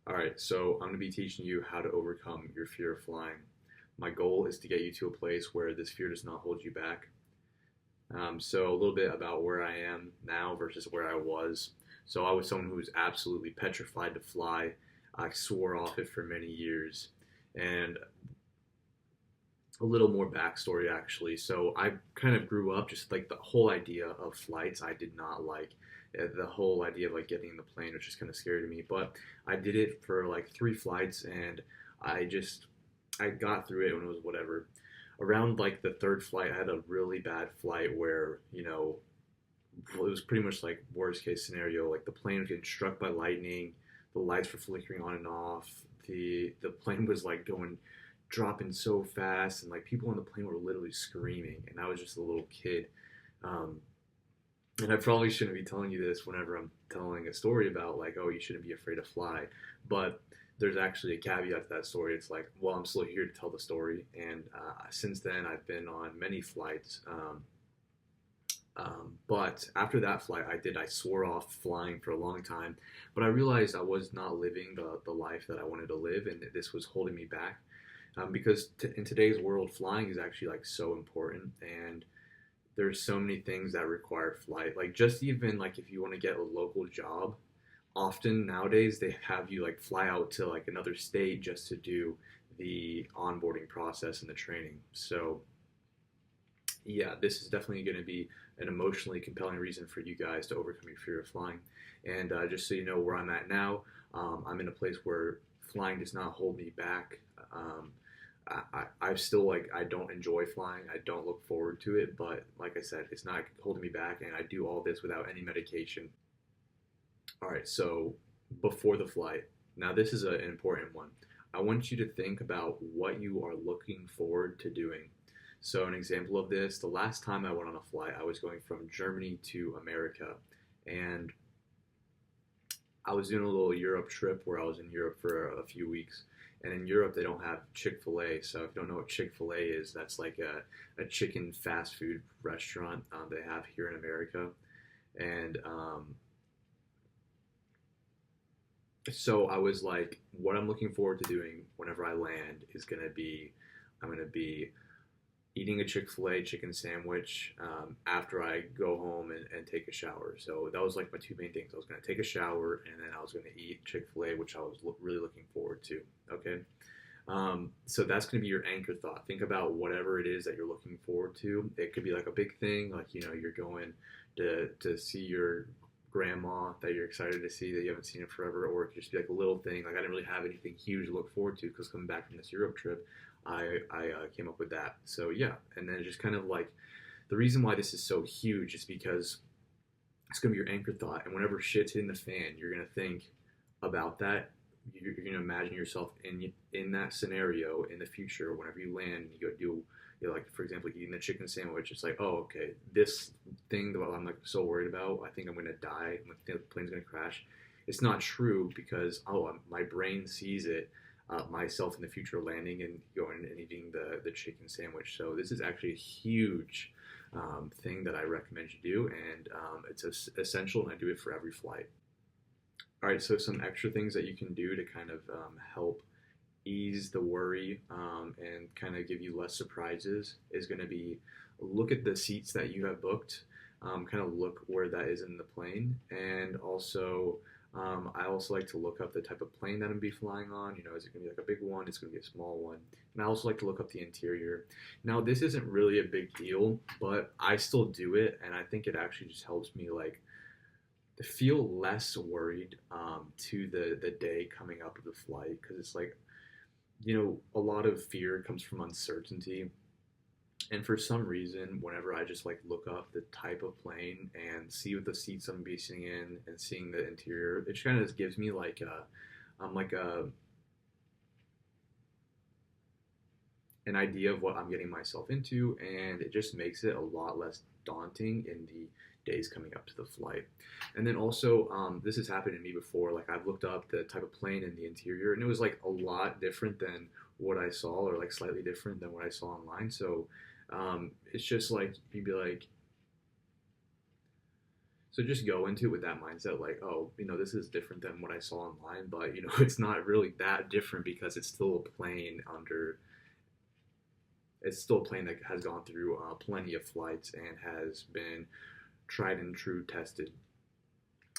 All right, so I'm going to be teaching you how to overcome your fear of flying. My goal is to get you to a place where this fear does not hold you back. So a little bit about where I am now versus where I was. So I was someone who was absolutely petrified to fly. I swore off it for many years. And a little more backstory actually. So I kind of grew up just like the whole idea of flights I did not like. The whole idea of like getting in the plane was just kind of scary to me. But I did it for like three flights and I got through it when it was whatever. Around like the third flight, I had a really bad flight where, it was pretty much like worst case scenario. Like the plane was getting struck by lightning, the lights were flickering on and off, the plane was like going dropping so fast, and like people on the plane were literally screaming, and I was just a little kid. Um, and I probably shouldn't be telling you this whenever I'm telling a story about like, oh, you shouldn't be afraid to fly, but there's actually a caveat to that story. It's like, well, I'm still here to tell the story, and since then I've been on many flights. But after that flight, I swore off flying for a long time. But I realized I was not living the life that I wanted to live, and this was holding me back. Because in today's world, flying is actually like so important, and there's so many things that require flight. Like just even like if you want to get a local job, often nowadays they have you like fly out to like another state just to do the onboarding process and the training. So yeah, this is definitely going to be an emotionally compelling reason for you guys to overcome your fear of flying. And just so you know where I'm at now, I'm in a place where flying does not hold me back. Um, I still like I don't enjoy flying. I don't look forward to it, but like I said, it's not holding me back, and I do all this without any medication. All right, so before the flight, now this is an important one. I want you to think about what you are looking forward to doing. So, an example of this, the last time I went on a flight, I was going from Germany to America, and I was doing a little Europe trip where I was in Europe for a few weeks. And in Europe, they don't have Chick fil A. So, if you don't know what Chick fil A is, that's like a chicken fast food restaurant they have here in America. And so I was like, what I'm looking forward to doing whenever I land is going to be, I'm going to be eating a Chick fil A chicken sandwich after I go home and take a shower. So that was like my two main things. I was going to take a shower and then I was going to eat Chick fil A, which I was really looking forward to. Okay. So that's going to be your anchor thought. Think about whatever it is that you're looking forward to. It could be like a big thing, like, you're going to see your grandma that you're excited to see that you haven't seen in forever, or it could just be like a little thing. Like I didn't really have anything huge to look forward to because coming back from this Europe trip, I came up with that. So yeah, and then just kind of like the reason why this is so huge is because it's gonna be your anchor thought, and whenever shit's hitting the fan, you're gonna think about that. You're gonna imagine yourself in that scenario in the future. Whenever you land, and you go do. Like for example, eating the chicken sandwich. It's like, oh, okay, this thing that I'm like so worried about. I think I'm gonna die. I think the plane's gonna crash. It's not true because my brain sees it myself in the future landing and going and eating the chicken sandwich. So this is actually a huge thing that I recommend you do, and it's essential, and I do it for every flight. All right, so some extra things that you can do to kind of help ease the worry and kind of give you less surprises is going to be look at the seats that you have booked, kind of look where that is in the plane, and also I also like to look up the type of plane that I'm going to be flying on. Is it going to be like a big one? It's going to be a small one. And I also like to look up the interior. Now, this isn't really a big deal, but I still do it, and I think it actually just helps me like to feel less worried to the day coming up of the flight, because it's like, a lot of fear comes from uncertainty. And for some reason, whenever I just like look up the type of plane and see what the seats I'm be sitting in and seeing the interior, it just kind of gives me like like a an idea of what I'm getting myself into, and it just makes it a lot less daunting in the days coming up to the flight. And then also, this has happened to me before. Like I've looked up the type of plane in the interior, and it was like a lot different than what I saw, or like slightly different than what I saw online. So it's just like you'd be like, So just go into it with that mindset, like, oh, this is different than what I saw online, but it's not really that different because it's still a plane that has gone through plenty of flights and has been tried and true tested,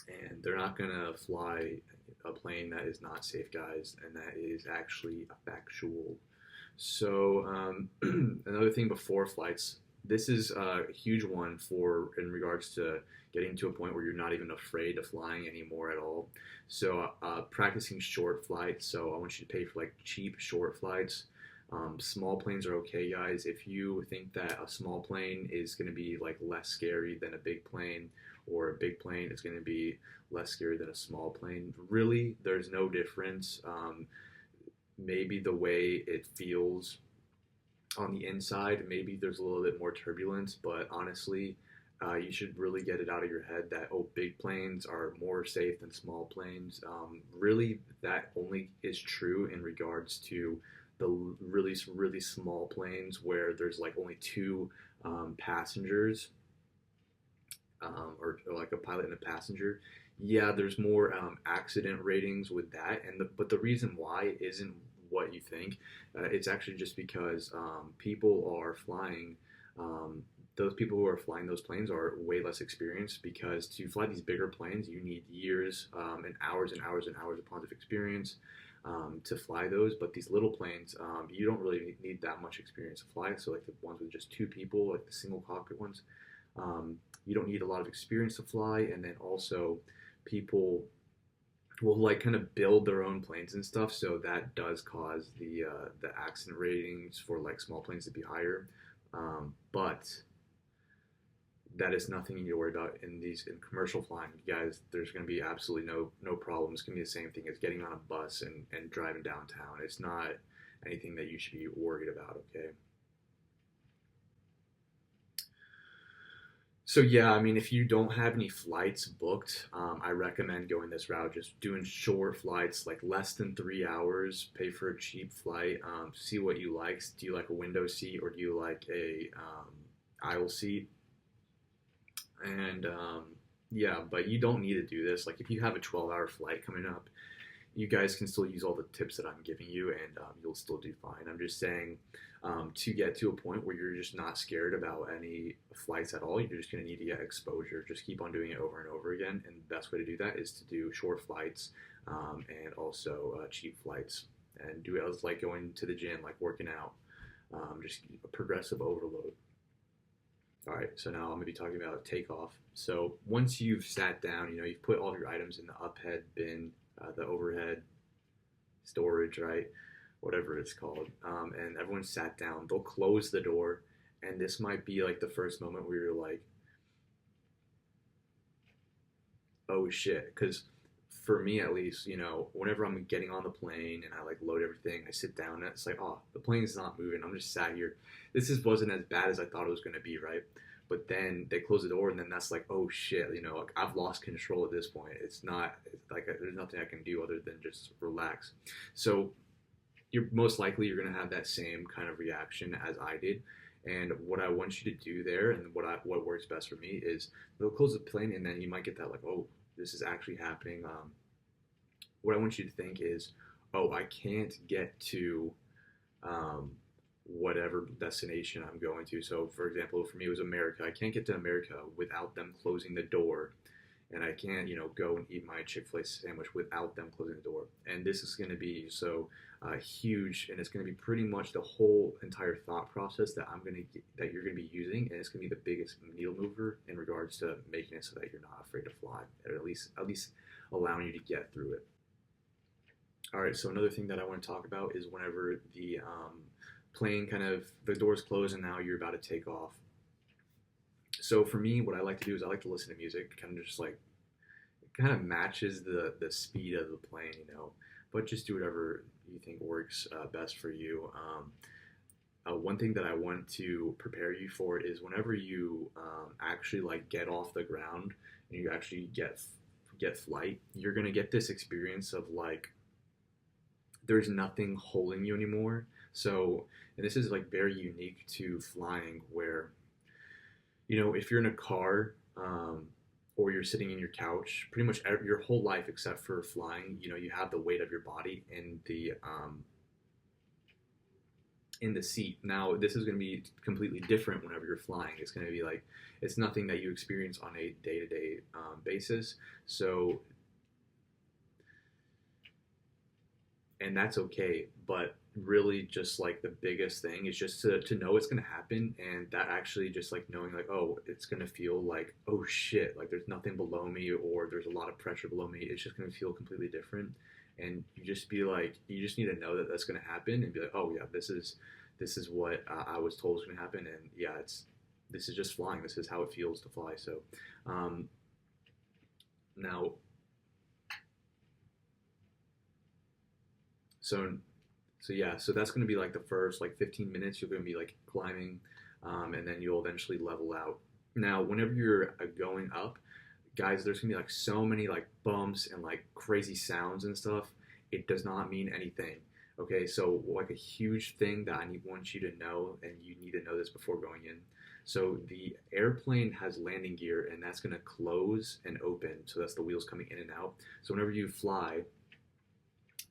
and they're not gonna fly a plane that is not safe, guys, and that is actually a factual. So another thing before flights, this is a huge one for in regards to getting to a point where you're not even afraid of flying anymore at all. So practicing short flights. So I want you to pay for like cheap short flights. Small planes are okay, guys. If you think that a small plane is going to be like less scary than a big plane, or a big plane is going to be less scary than a small plane, really, there's no difference. Maybe the way it feels on the inside, maybe there's a little bit more turbulence, but honestly, you should really get it out of your head that, oh, big planes are more safe than small planes. Really, that only is true in regards to the really, really small planes where there's like only two passengers, or like a pilot and a passenger. Yeah, there's more accident ratings with that, but the reason why isn't what you think. It's actually just because people are flying. Those people who are flying those planes are way less experienced, because to fly these bigger planes, you need years and hours and hours and hours upon of experience to fly those. But these little planes, you don't really need that much experience to fly. So like the ones with just two people, like the single cockpit ones, you don't need a lot of experience to fly. And then also, people will like kind of build their own planes and stuff, so that does cause the accident ratings for like small planes to be higher. But that is nothing you need to worry about in commercial flying, you guys. There's going to be absolutely no problems. It's going to be the same thing as getting on a bus and driving downtown. It's not anything that you should be worried about. Okay. So yeah, I mean, if you don't have any flights booked, I recommend going this route. Just doing short flights, like less than 3 hours. Pay for a cheap flight. See what you like. Do you like a window seat, or do you like a aisle seat? And yeah, but you don't need to do this. Like if you have a 12-hour flight coming up, you guys can still use all the tips that I'm giving you, and you'll still do fine. I'm just saying, to get to a point where you're just not scared about any flights at all, you're just going to need to get exposure. Just keep on doing it over and over again. And the best way to do that is to do short flights, and also cheap flights. And do it as like going to the gym, like working out, just a progressive overload. All right, so now I'm going to be talking about takeoff. So once you've sat down, you've put all of your items in the uphead bin, the overhead storage, right? Whatever it's called. And everyone sat down. They'll close the door, and this might be like the first moment where you're like, "Oh shit!" Because for me, at least, whenever I'm getting on the plane and I like load everything, I sit down and it's like, "Oh, the plane's not moving. I'm just sat here. Wasn't as bad as I thought it was gonna be, right?" But then they close the door, and then that's like, "Oh shit!" Like, I've lost control at this point. It's like there's nothing I can do other than just relax. So you're going to have that same kind of reaction as I did. And what I want you to do there, and what works best for me, is they'll close the plane, and then you might get that like, oh, this is actually happening. What I want you to think is, oh, I can't get to whatever destination I'm going to. So, for example, for me, it was America. I can't get to America without them closing the door, and I can't, go and eat my Chick-fil-A sandwich without them closing the door. And this is going to be so huge, and it's going to be pretty much the whole entire thought process that you're going to be using, and it's going to be the biggest needle mover in regards to making it so that you're not afraid to fly, or at least allowing you to get through it. All right. So another thing that I want to talk about is whenever the plane kind of the doors close and now you're about to take off. So for me, what I like to do is I like to listen to music, kind of just like it kind of matches the speed of the plane, but just do whatever you think works best for you. One thing that I want to prepare you for is whenever you actually like get off the ground and you actually get flight, you're gonna get this experience of like there's nothing holding you anymore. So, and this is like very unique to flying, where if you're in a car, or you're sitting in your couch, pretty much your whole life except for flying, you have the weight of your body in the seat. Now, this is going to be completely different whenever you're flying. It's going to be like, it's nothing that you experience on a day-to-day basis. So, and that's okay. But really, just like the biggest thing is just to know it's going to happen. And that actually just like knowing, like, oh, it's going to feel like, oh shit, like there's nothing below me or there's a lot of pressure below me. It's just going to feel completely different. And you just be like, you just need to know that that's going to happen and be like, oh yeah, this is what I was told was going to happen, and yeah, this is just flying. This is how it feels to fly. So um, now, so so yeah, so that's going to be like the first like 15 minutes. You're going to be like climbing, and then you'll eventually level out. Now, whenever you're going up, guys, there's gonna be like so many like bumps and like crazy sounds and stuff. It does not mean anything. Okay, so like a huge thing that want you to know, and you need to know this before going in. So the airplane has landing gear, and that's gonna close and open. So that's the wheels coming in and out. So whenever you fly,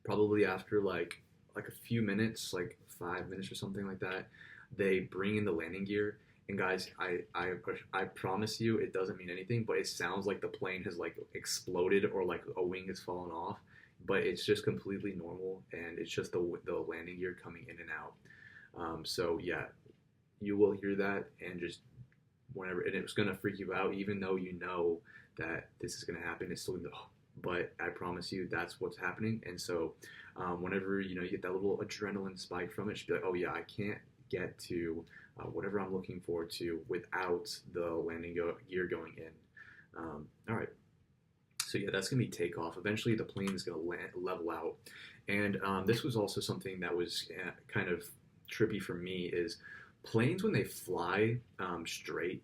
probably after like a few minutes, like 5 minutes or something like that, they bring in the landing gear. And guys, I promise you, it doesn't mean anything, but it sounds like the plane has like exploded or like a wing has fallen off. But it's just completely normal, and it's just the landing gear coming in and out. So yeah, you will hear that, and just whenever, and it's gonna freak you out, even though you know that this is gonna happen. It's still gonna, oh, but I promise you, that's what's happening. And so, whenever you get that little adrenaline spike from it, you should be like, oh yeah, I can't get to whatever I'm looking forward to without the landing gear going in. All right. So yeah, that's gonna be takeoff. Eventually, the plane is gonna level out, and this was also something that was kind of trippy for me. Is planes when they fly straight.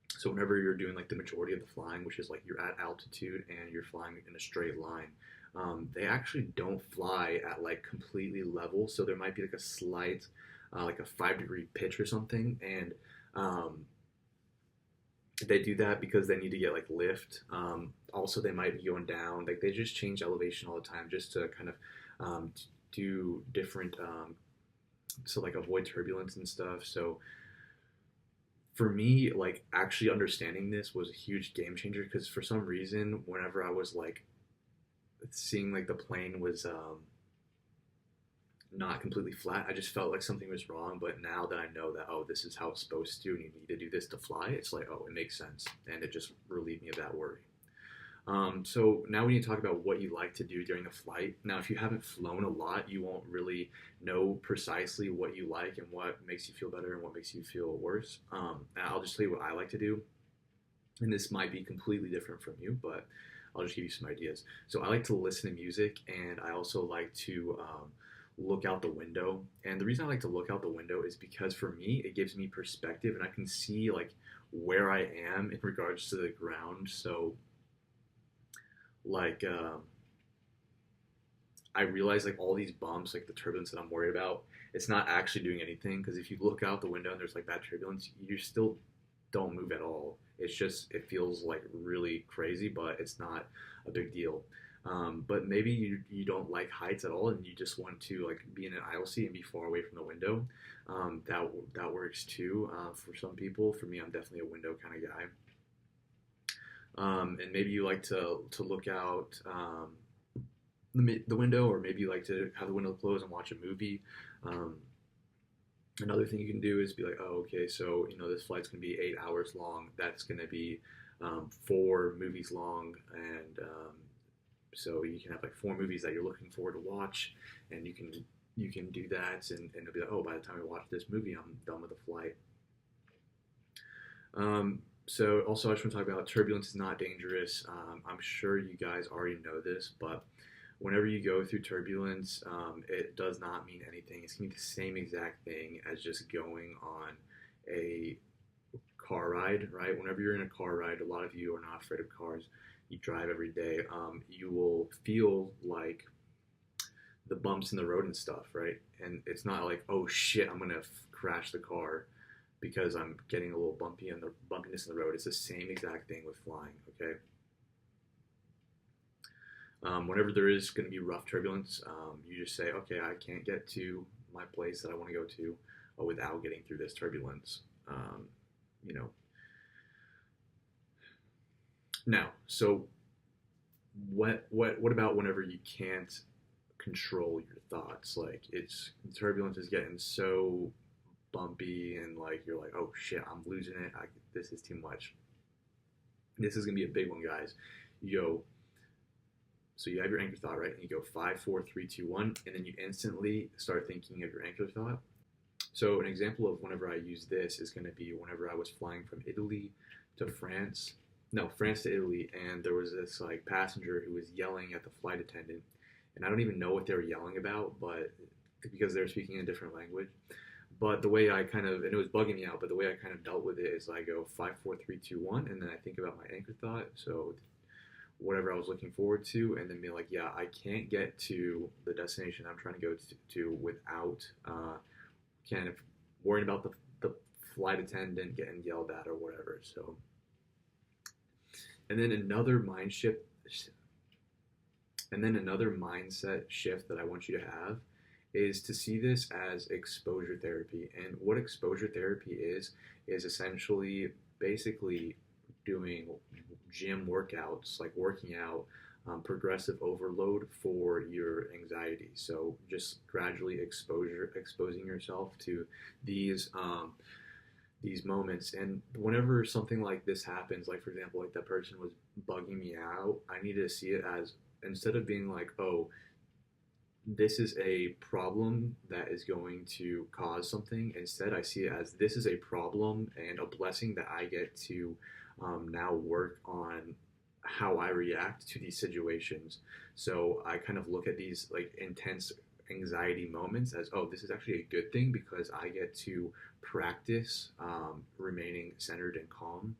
So whenever you're doing like the majority of the flying, which is like you're at altitude and you're flying in a straight line, they actually don't fly at like completely level. So there might be like a slight, like a 5 degree pitch or something, and um, they do that because they need to get like lift. Also, they might be going down. Like they just change elevation all the time just to kind of do different, so like avoid turbulence and stuff. So for me, like actually understanding this was a huge game changer because for some reason, whenever I was like seeing like the plane was not completely flat, I just felt like something was wrong. But now that I know that, oh, this is how it's supposed to, and you need to do this to fly, it's like, oh, it makes sense, and it just relieved me of that worry. So now we need to talk about what you like to do during the flight. Now, if you haven't flown a lot, you won't really know precisely what you like and what makes you feel better and what makes you feel worse. I'll just tell you what I like to do, and this might be completely different from you, but I'll just give you some ideas. So I like to listen to music, and I also like to look out the window. And the reason I like to look out the window is because for me, it gives me perspective, and I can see like where I am in regards to the ground. So like I realize like all these bumps, like the turbulence that I'm worried about, it's not actually doing anything because if you look out the window and there's like bad turbulence, you still don't move at all. It's just it feels like really crazy, but it's not a big deal. But maybe you don't like heights at all, and you just want to like be in an aisle seat and be far away from the window. That works too for some people. For me, I'm definitely a window kind of guy. And maybe you like to look out the window, or maybe you like to have the window closed and watch a movie. Um, Another thing you can do is be like, oh, okay, so this flight's going to be 8 hours long. That's going to be 4 movies long, and so you can have like 4 movies that you're looking forward to watch, and you can do that, and it'll be like, oh, by the time I watch this movie, I'm done with the flight. So also, I just want to talk about turbulence is not dangerous. I'm sure you guys already know this, but whenever you go through turbulence, it does not mean anything. It's going to be the same exact thing as just going on a car ride, right? Whenever you're in a car ride, a lot of you are not afraid of cars. You drive every day. You will feel like the bumps in the road and stuff, right? And it's not like, oh shit, I'm going to crash the car because I'm getting a little bumpy and the bumpiness in the road. It's the same exact thing with flying. Okay. Whenever there is going to be rough turbulence, you just say, okay, I can't get to my place that I want to go to without getting through this turbulence. You know. Now, so what about whenever you can't control your thoughts? Like it's turbulence is getting so bumpy and like you're like, oh shit, I'm losing it. This is too much. This is gonna be a big one, guys. You go, so you have your anchor thought, right? And you go 5, 4, 3, 2, 1, and then you instantly start thinking of your anchor thought. So an example of whenever I use this is going to be whenever I was flying from Italy to France. No, France to Italy, and there was this like passenger who was yelling at the flight attendant, and I don't even know what they were yelling about, but because they were speaking in a different language. But the way I kind of, and it was bugging me out, but the way I kind of dealt with it is I go 5, 4, 3, 2, 1, and then I think about my anchor thought. So whatever I was looking forward to, and then be like, yeah, I can't get to the destination I'm trying to go to without kind of worrying about the flight attendant getting yelled at or whatever. So, and then another mindset shift that I want you to have is to see this as exposure therapy. And what exposure therapy is essentially basically doing gym workouts, like working out, progressive overload for your anxiety. So just gradually exposing yourself to these moments. And whenever something like this happens, like for example, like that person was bugging me out, I need to see it as, instead of being like, oh, this is a problem that is going to cause something. Instead, I see it as this is a problem and a blessing that I get to now work on how I react to these situations. So I kind of look at these like intense anxiety moments as, oh, this is actually a good thing because I get to practice remaining centered and calm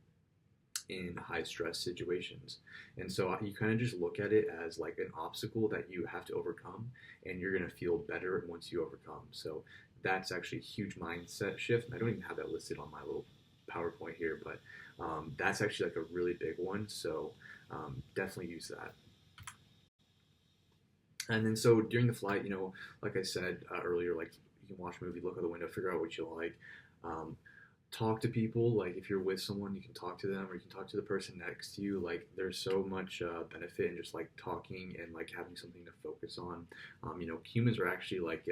in high stress situations. And so you kind of just look at it as like an obstacle that you have to overcome, and you're going to feel better once you overcome. So that's actually a huge mindset shift. I don't even have that listed on my little PowerPoint here, but that's actually like a really big one. So definitely use that. And then so during the flight, like I said earlier, like you can watch a movie, look out the window, figure out what you like. Talk to people. Like if you're with someone, you can talk to them, or you can talk to the person next to you. Like there's so much benefit in just like talking and like having something to focus on. Humans are actually like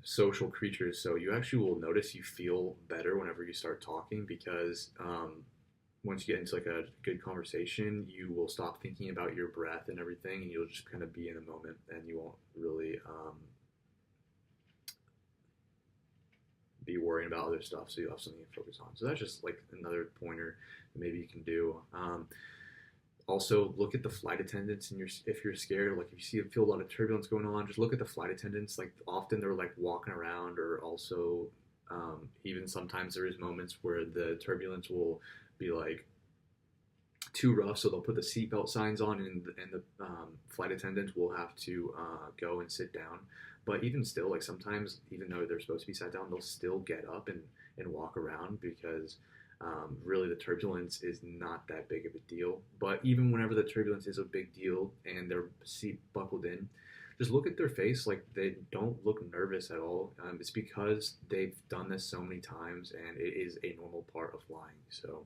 social creatures, so you actually will notice you feel better whenever you start talking, because once you get into like a good conversation, you will stop thinking about your breath and everything, and you'll just kind of be in the moment, and you won't really be worrying about other stuff. So you'll have something to focus on. So that's just like another pointer that maybe you can do. Also, look at the flight attendants, and if you're scared, like if you feel a lot of turbulence going on, just look at the flight attendants. Like often they're like walking around, or also even sometimes there is moments where the turbulence will be like too rough, so they'll put the seatbelt signs on, and the flight attendants will have to go and sit down. But even still, like sometimes, even though they're supposed to be sat down, they'll still get up and walk around, because really the turbulence is not that big of a deal. But even whenever the turbulence is a big deal and their seat buckled in, just look at their face. Like they don't look nervous at all. It's because they've done this so many times, and it is a normal part of flying. So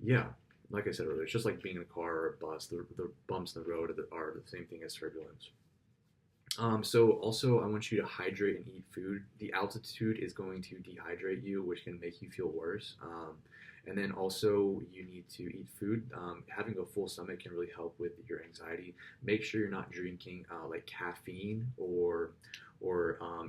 yeah, like I said earlier, it's just like being in a car or a bus. The bumps in the road are the same thing as turbulence. So also I want you to hydrate and eat food. The altitude is going to dehydrate you, which can make you feel worse. And then also you need to eat food. Having a full stomach can really help with your anxiety. Make sure you're not drinking like caffeine, or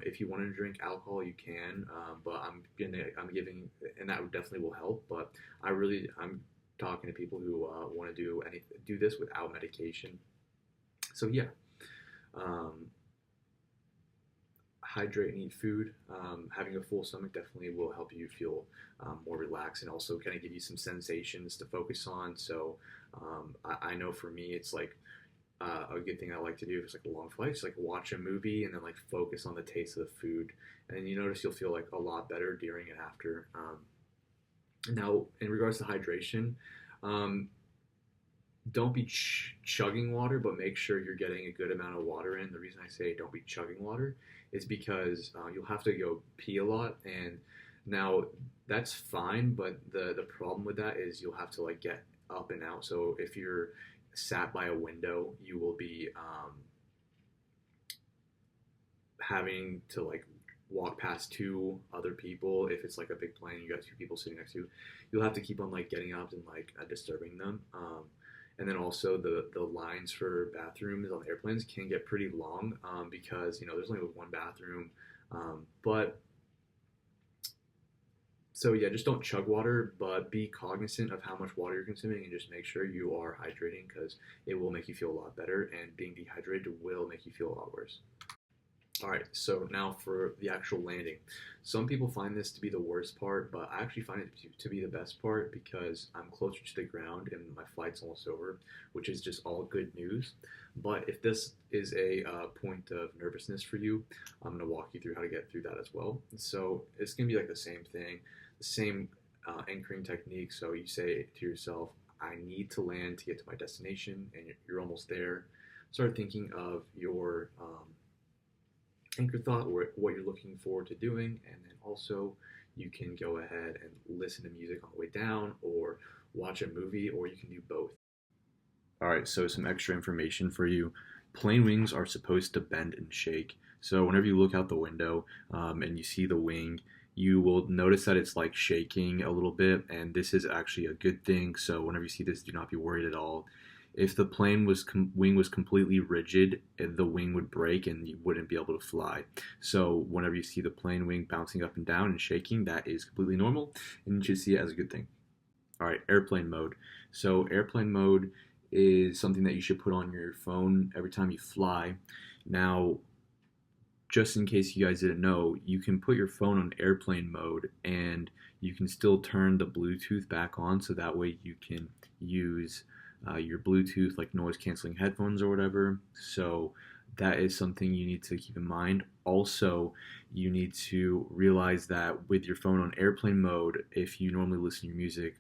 if you want to drink alcohol, you can. But I'm giving, and that definitely will help. But I'm talking to people who want to do this without medication. So yeah. Hydrate and eat food. Having a full stomach definitely will help you feel more relaxed, and also kind of give you some sensations to focus on. So I know for me, it's like a good thing I like to do if it's like a long flight, is like watch a movie and then like focus on the taste of the food, and then you notice you'll feel like a lot better during and after. Now, in regards to hydration, um, don't be chugging water, but make sure you're getting a good amount of water in. The reason I say don't be chugging water is because you'll have to go pee a lot, and now that's fine, but the problem with that is you'll have to like get up and out. So if you're sat by a window, you will be having to like walk past two other people. If it's like a big plane, you got two people sitting next to you, you'll have to keep on like getting up and like disturbing them. And then also the lines for bathrooms on airplanes can get pretty long, because there's only one bathroom. But so yeah, just don't chug water, but be cognizant of how much water you're consuming and just make sure you are hydrating, because it will make you feel a lot better, and being dehydrated will make you feel a lot worse. All right, so now for the actual landing. Some people find this to be the worst part, but I actually find it to be the best part because I'm closer to the ground and my flight's almost over, which is just all good news. But if this is a point of nervousness for you, I'm going to walk you through how to get through that as well. So it's going to be like the same thing, the same anchoring technique. So you say to yourself, I need to land to get to my destination, and you're almost there. Start thinking of your anchor thought or what you're looking forward to doing, and then also you can go ahead and listen to music on the way down or watch a movie, or you can do both. All right, so some extra information for you. Plane wings are supposed to bend and shake. So whenever you look out the window and you see the wing, you will notice that it's like shaking a little bit, and this is actually a good thing. So whenever you see this, do not be worried at all. If the plane wing was completely rigid, the wing would break and you wouldn't be able to fly. So whenever you see the plane wing bouncing up and down and shaking, that is completely normal, and you should see it as a good thing. All right, airplane mode. So airplane mode is something that you should put on your phone every time you fly. Now, just in case you guys didn't know, you can put your phone on airplane mode and you can still turn the Bluetooth back on, so that way you can use your Bluetooth like noise canceling headphones or whatever. So that is something you need to keep in mind. Also, you need to realize that with your phone on airplane mode, if you normally listen to your music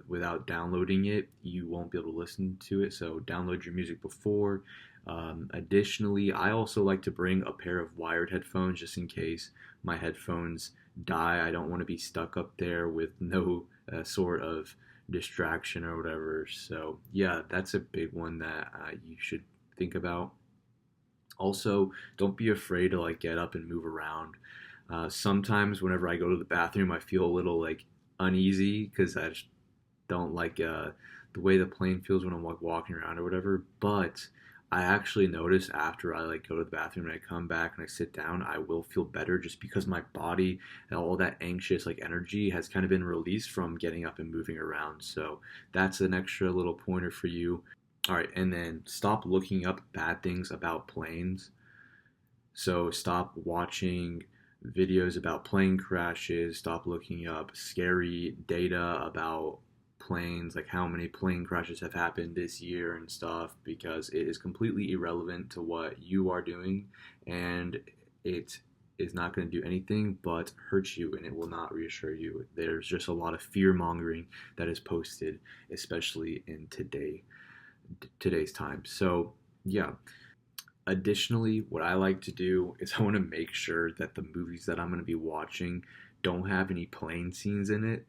without downloading it, you won't be able to listen to it. So download your music before. Additionally, I also like to bring a pair of wired headphones just in case my headphones die. I don't want to be stuck up there with no sort of distraction or whatever. So yeah, that's a big one that you should think about. Also, don't be afraid to like get up and move around. Sometimes whenever I go to the bathroom, I feel a little like uneasy because I just don't like the way the plane feels when I'm like walking around or whatever. But I actually notice after I like go to the bathroom and I come back and I sit down, I will feel better just because my body and all that anxious like energy has kind of been released from getting up and moving around. So that's an extra little pointer for you. All right, and then stop looking up bad things about planes. So stop watching videos about plane crashes, stop looking up scary data about planes, like how many plane crashes have happened this year and stuff, because it is completely irrelevant to what you are doing, and it is not going to do anything but hurt you, and it will not reassure you. There's just a lot of fear mongering that is posted, especially in today's time. So yeah. Additionally, what I like to do is I want to make sure that the movies that I'm going to be watching don't have any plane scenes in it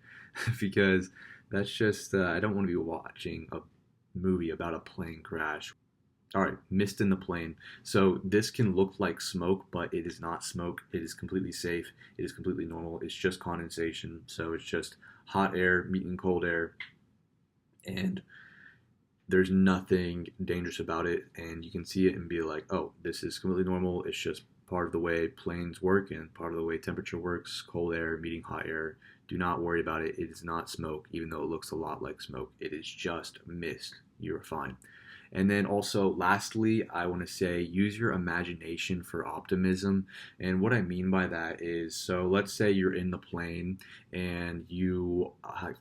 because that's just, I don't want to be watching a movie about a plane crash. All right, mist in the plane. So this can look like smoke, but it is not smoke. It is completely safe. It is completely normal. It's just condensation. So it's just hot air meeting cold air. And there's nothing dangerous about it, and you can see it and be like, oh, this is completely normal. It's just part of the way planes work and part of the way temperature works. Cold air meeting hot air. Do not worry about it. It is not smoke, even though it looks a lot like smoke. It is just mist. You're fine. And then also, lastly, I want to say use your imagination for optimism. And what I mean by that is, so let's say you're in the plane and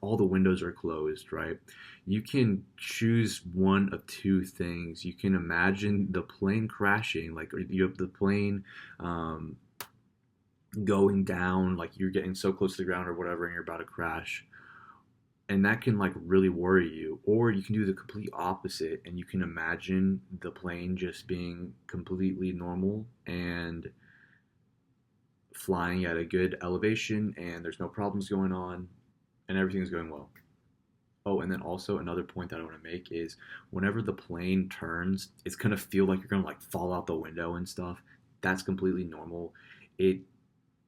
all the windows are closed, right? You can choose one of two things. You can imagine the plane crashing, like you have the plane going down, like you're getting so close to the ground or whatever, and you're about to crash, and that can like really worry you. Or you can do the complete opposite and you can imagine the plane just being completely normal and flying at a good elevation and there's no problems going on and everything's going well. Oh, and then also another point that I want to make is whenever the plane turns, it's gonna feel like you're gonna like fall out the window and stuff. That's completely normal. It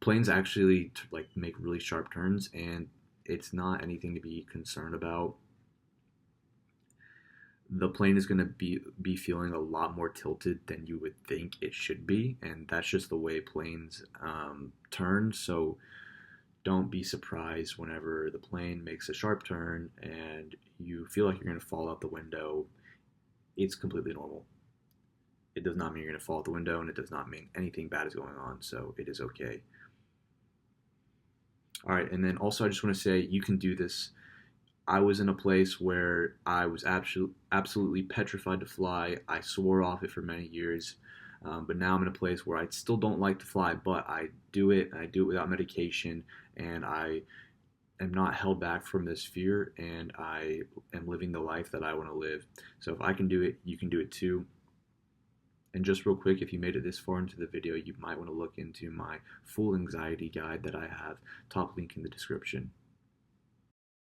Planes actually like make really sharp turns, and it's not anything to be concerned about. The plane is going to be feeling a lot more tilted than you would think it should be, and that's just the way planes turn. So don't be surprised whenever the plane makes a sharp turn and you feel like you're going to fall out the window. It's completely normal. It does not mean you're going to fall out the window, and it does not mean anything bad is going on, so it is okay. All right, and then also I just want to say you can do this. I was in a place where I was absolutely petrified to fly. I swore off it for many years, but now I'm in a place where I still don't like to fly, but I do it, and I do it without medication, and I am not held back from this fear, and I am living the life that I want to live. So if I can do it, you can do it too. And just real quick, if you made it this far into the video, you might want to look into my full anxiety guide that I have, top link in the description.